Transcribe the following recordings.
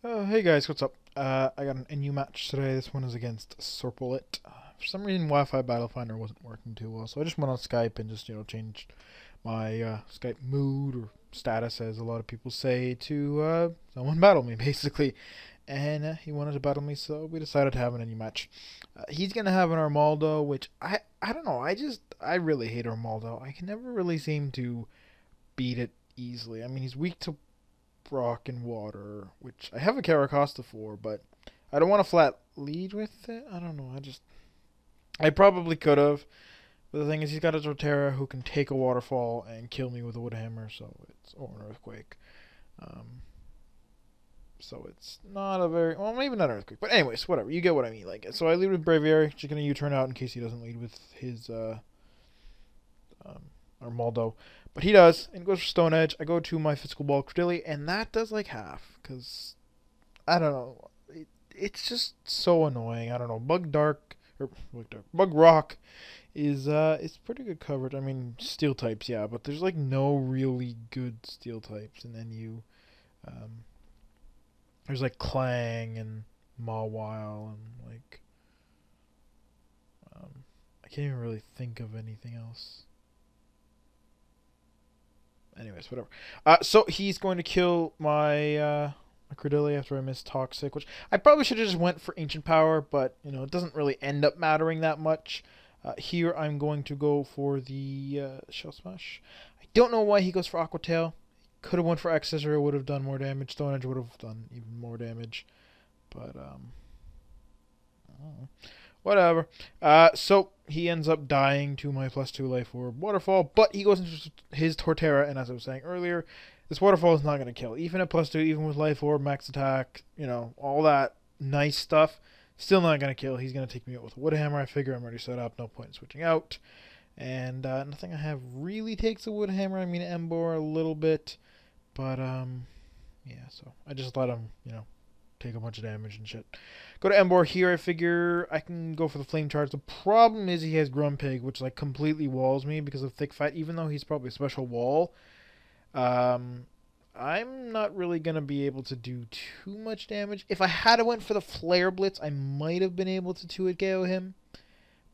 Hey guys, what's up? I got a new match today. This one is against Surpleit. For some reason, Wi-Fi Battle Finder wasn't working too well, so I just went on Skype and just changed my Skype mood or status, as a lot of people say, to someone battle me basically. And he wanted to battle me, so we decided to have a new match. He's gonna have an Armaldo, which I don't know. I really hate Armaldo. I can never really seem to beat it easily. I mean, he's weak to rock and water, which I have a Caracosta for, but I don't want a flat lead with it. I don't know. I probably could have, but the thing is, he's got a Torterra who can take a waterfall and kill me with a wood hammer, or an earthquake. Um, so it's not a very well, maybe not an earthquake, but anyways, whatever. You get what I mean. Like, so I lead with Braviary. Just gonna U-turn out in case he doesn't lead with his um, Armaldo. But he does, and goes for Stone Edge. I go to my Physical Ball Credilli, and that does like half, because, I don't know, it's just so annoying. I don't know, Bug Rock is pretty good coverage. I mean, Steel types, yeah, but there's like no really good Steel types, and then um, there's like Clang and Mawile, and like, I can't even really think of anything else. Anyways, whatever. So he's going to kill my Credilli after I miss Toxic, which I probably should have just went for Ancient Power, but it doesn't really end up mattering that much. Here I'm going to go for the Shell Smash. I don't know why he goes for Aqua Tail. Could have went for X Scissor, would have done more damage. Stone Edge would have done even more damage, but I don't know. Whatever. So he ends up dying to my +2 life orb waterfall, but he goes into his Torterra, and as I was saying earlier, this waterfall is not going to kill. Even at +2, even with life orb, max attack, all that nice stuff, still not going to kill. He's going to take me out with a wood hammer. I figure I'm already set up, no point in switching out. And nothing I have really takes a wood hammer. I mean, Embor a little bit, but yeah, so I just let him, take a bunch of damage and shit. Go to Embor here. I figure I can go for the flame charge. The problem is he has Grumpig, which like completely walls me because of thick fight. Even though he's probably a special wall, I'm not really gonna be able to do too much damage. If I had to went for the Flare Blitz, I might have been able to 2-hit KO him,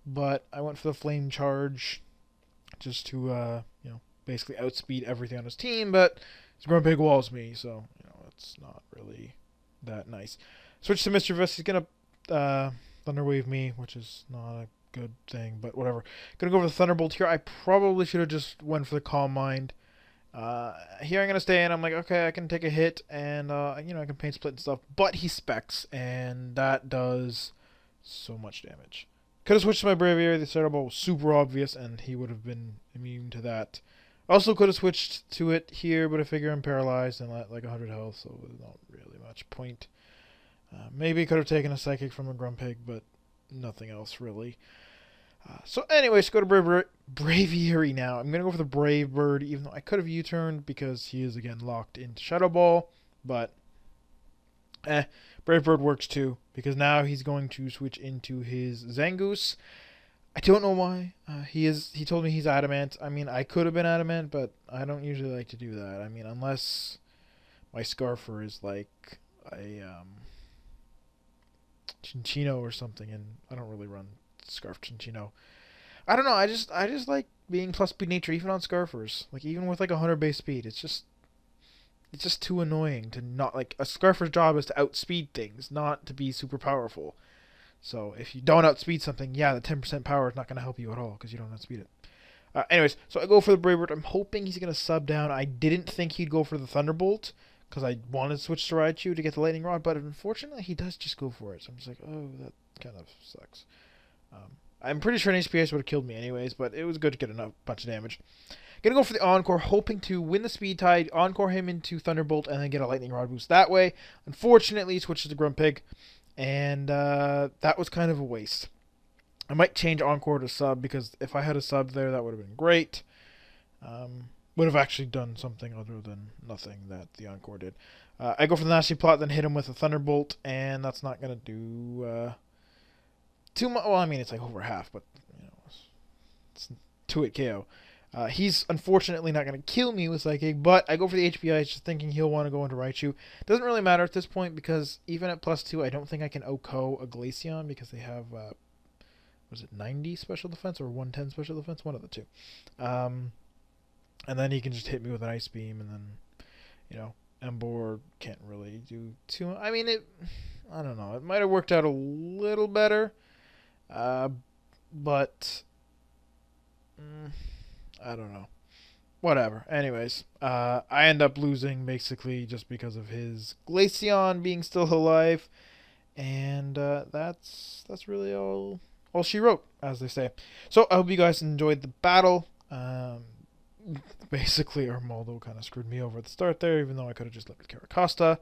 but I went for the flame charge just to basically outspeed everything on his team. But his Grumpig walls me, so it's not really that nice. Switch to Mischievous. He's gonna Thunder Wave me, which is not a good thing, but whatever. Gonna go for the Thunderbolt here. I probably should have just went for the Calm Mind. Here I'm gonna stay in. I'm like, okay, I can take a hit, and I can paint split and stuff. But he specs, and that does so much damage. Could have switched to my Braviary. The Thunderbolt was super obvious, and he would have been immune to that. Also could have switched to it here, but I figure I'm paralyzed and at like 100 health, so there's not really much point. Maybe could have taken a Psychic from a Grumpig, but nothing else really. So anyways, go to Braviary now. I'm going to go for the Brave Bird, even though I could have U-turned because he is again locked into Shadow Ball, but Brave Bird works too, because now he's going to switch into his Zangoose. I don't know why. He told me he's adamant. I mean, I could have been adamant, but I don't usually like to do that. I mean, unless my Scarfer is like a Chinchino or something, and I don't really run Scarf Chinchino. I don't know. I just like being plus speed nature even on Scarfers. Like even with like 100 base speed, it's just too annoying to not like a Scarfer's job is to outspeed things, not to be super powerful. So if you don't outspeed something, yeah, the 10% power is not going to help you at all because you don't outspeed it. Anyways, so I go for the Brave Bird. I'm hoping he's going to sub down. I didn't think he'd go for the Thunderbolt because I wanted to switch to Raichu to get the Lightning Rod, but unfortunately he does just go for it. So I'm just like, oh, that kind of sucks. I'm pretty sure an HPS would have killed me anyways, but it was good to get a bunch of damage. Gonna go for the Encore, hoping to win the Speed Tide, Encore him into Thunderbolt, and then get a Lightning Rod boost that way. Unfortunately, he switches to Grumpig, and that was kind of a waste. I might change Encore to sub, because if I had a sub there, that would have been great. Would have actually done something other than nothing that the Encore did. I go for the Nasty Plot, then hit him with a Thunderbolt, and that's not going to do too much. Well, I mean, it's like over half, but it's 2-hit KO. He's unfortunately not going to kill me with Psychic, but I go for the HPI just thinking he'll want to go into Raichu. Doesn't really matter at this point because even at +2, I don't think I can OHKO a Glaceon because they have, was it 90 special defense or 110 special defense? One of the two. And then he can just hit me with an Ice Beam, and then, you know, Emboar can't really do too. I mean, I don't know. It might have worked out a little better, but I don't know. Whatever. Anyways, I end up losing basically just because of his Glaceon being still alive, and that's really all she wrote, as they say. So I hope you guys enjoyed the battle. Basically, Armaldo kind of screwed me over at the start there, even though I could have just left Caracosta.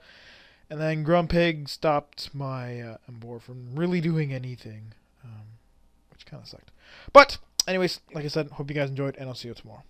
And then Grumpig stopped my Emboar from really doing anything, which kind of sucked. But anyways, like I said, hope you guys enjoyed, and I'll see you tomorrow.